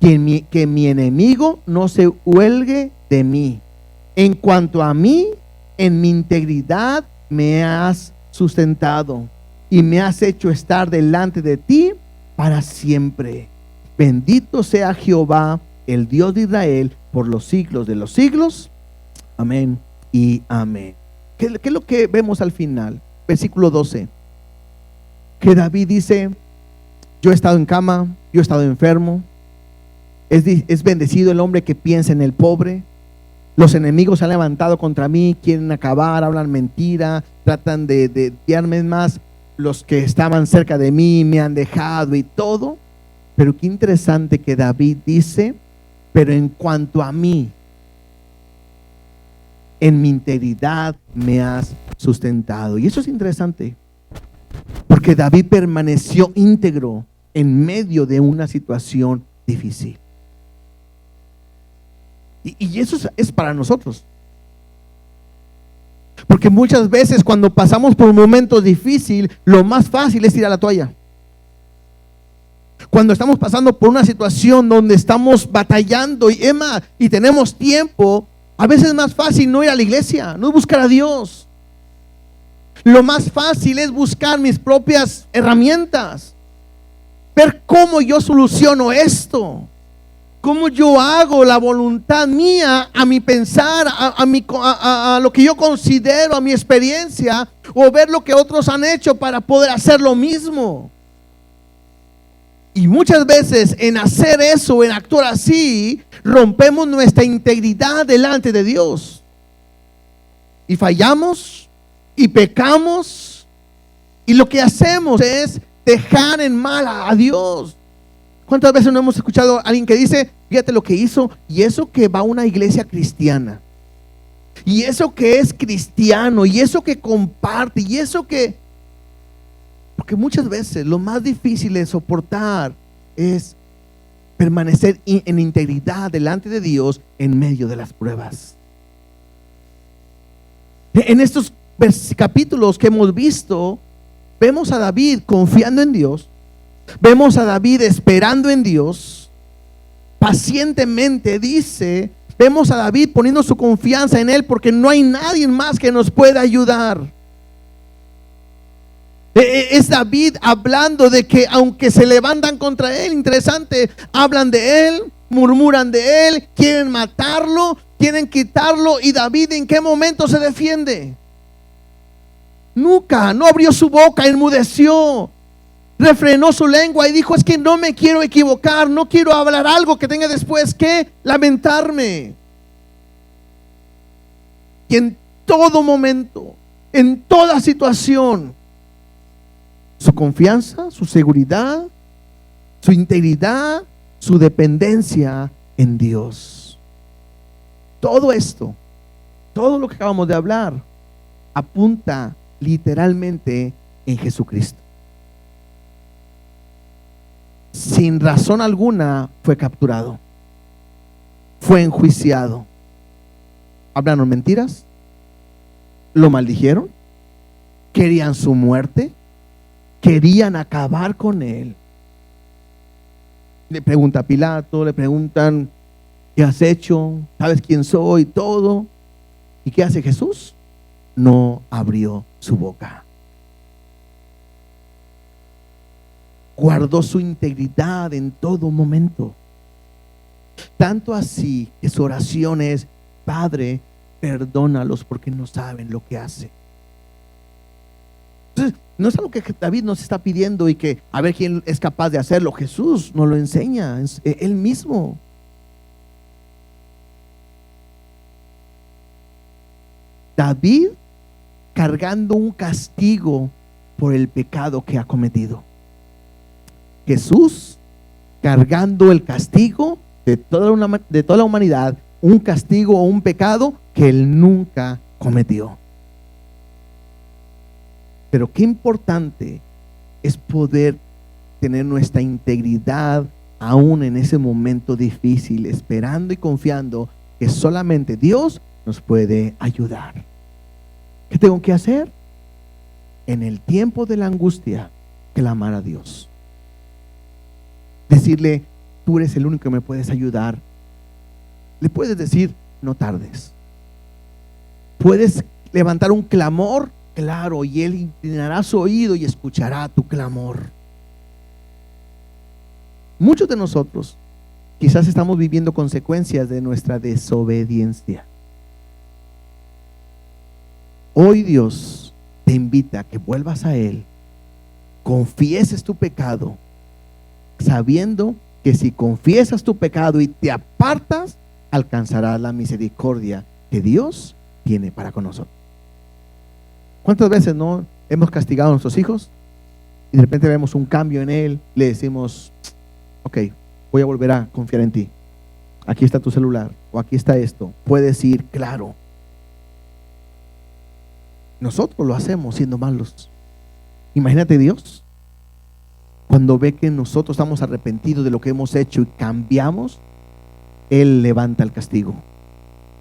que mi enemigo no se huelgue de mí. En cuanto a mí, en mi integridad me has sustentado y me has hecho estar delante de ti para siempre. Bendito sea Jehová, el Dios de Israel, por los siglos de los siglos. Amén y amén. ¿Qué es lo que vemos al final? Versículo 12. Que David dice: yo he estado en cama, yo he estado enfermo. Es bendecido el hombre que piensa en el pobre. Los enemigos se han levantado contra mí, quieren acabar, hablan mentira, tratan de desviarme más. Los que estaban cerca de mí me han dejado y todo. Pero qué interesante que David dice: pero en cuanto a mí, en mi integridad me has sustentado. Y eso es interesante, porque David permaneció íntegro en medio de una situación difícil. Y eso es para nosotros. Porque muchas veces cuando pasamos por un momento difícil, lo más fácil es tirar la toalla. Cuando estamos pasando por una situación donde estamos batallando y tenemos tiempo, a veces es más fácil no ir a la iglesia, no buscar a Dios. Lo más fácil es buscar mis propias herramientas, ver cómo yo soluciono esto, cómo yo hago la voluntad mía a mi pensar, a lo que yo considero, a mi experiencia, o ver lo que otros han hecho para poder hacer lo mismo. Y muchas veces en hacer eso, en actuar así, rompemos nuestra integridad delante de Dios. Y fallamos y pecamos. Y lo que hacemos es dejar en mal a Dios. ¿Cuántas veces no hemos escuchado a alguien que dice, fíjate lo que hizo, y eso que va a una iglesia cristiana, y eso que es cristiano, y eso que comparte, y eso que... Porque muchas veces lo más difícil de soportar es permanecer en integridad delante de Dios en medio de las pruebas. En estos capítulos que hemos visto, vemos a David confiando en Dios, vemos a David esperando en Dios, pacientemente dice, vemos a David poniendo su confianza en Él porque no hay nadie más que nos pueda ayudar. Es David hablando de que aunque se levantan contra él, interesante, hablan de él, murmuran de él, quieren matarlo, quieren quitarlo. ¿Y David en qué momento se defiende? Nunca, no abrió su boca, enmudeció, refrenó su lengua y dijo, es que no me quiero equivocar, no quiero hablar algo que tenga después que lamentarme. Y en todo momento, en toda situación, su confianza, su seguridad, su integridad, su dependencia en Dios. Todo esto, todo lo que acabamos de hablar, apunta literalmente en Jesucristo. Sin razón alguna fue capturado, fue enjuiciado. Hablaron mentiras, lo maldijeron, querían su muerte, querían acabar con él. Le pregunta a Pilato, le preguntan, ¿qué has hecho? ¿Sabes quién soy? Todo. ¿Y qué hace Jesús? No abrió su boca. Guardó su integridad en todo momento. Tanto así que su oración es, Padre, perdónalos porque no saben lo que hacen. Entonces, no es algo que David nos está pidiendo y que a ver quién es capaz de hacerlo. Jesús nos lo enseña, es Él mismo. David cargando un castigo por el pecado que ha cometido. Jesús cargando el castigo de toda la humanidad, un castigo o un pecado que Él nunca cometió. Pero qué importante es poder tener nuestra integridad aún en ese momento difícil, esperando y confiando que solamente Dios nos puede ayudar. ¿Qué tengo que hacer? En el tiempo de la angustia, clamar a Dios. Decirle, tú eres el único que me puedes ayudar. Le puedes decir, no tardes. Puedes levantar un clamor, claro, y Él inclinará su oído y escuchará tu clamor. Muchos de nosotros quizás estamos viviendo consecuencias de nuestra desobediencia. Hoy Dios te invita a que vuelvas a Él, confieses tu pecado, sabiendo que si confiesas tu pecado y te apartas, alcanzarás la misericordia que Dios tiene para con nosotros. ¿Cuántas veces no hemos castigado a nuestros hijos y de repente vemos un cambio en él? Le decimos, ok, voy a volver a confiar en ti. Aquí está tu celular o aquí está esto. Puedes ir, claro. Nosotros lo hacemos siendo malos. Imagínate Dios, cuando ve que nosotros estamos arrepentidos de lo que hemos hecho y cambiamos, Él levanta el castigo.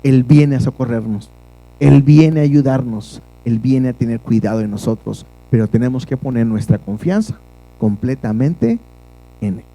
Él viene a socorrernos. Él viene a ayudarnos, Él viene a tener cuidado de nosotros, pero tenemos que poner nuestra confianza completamente en Él.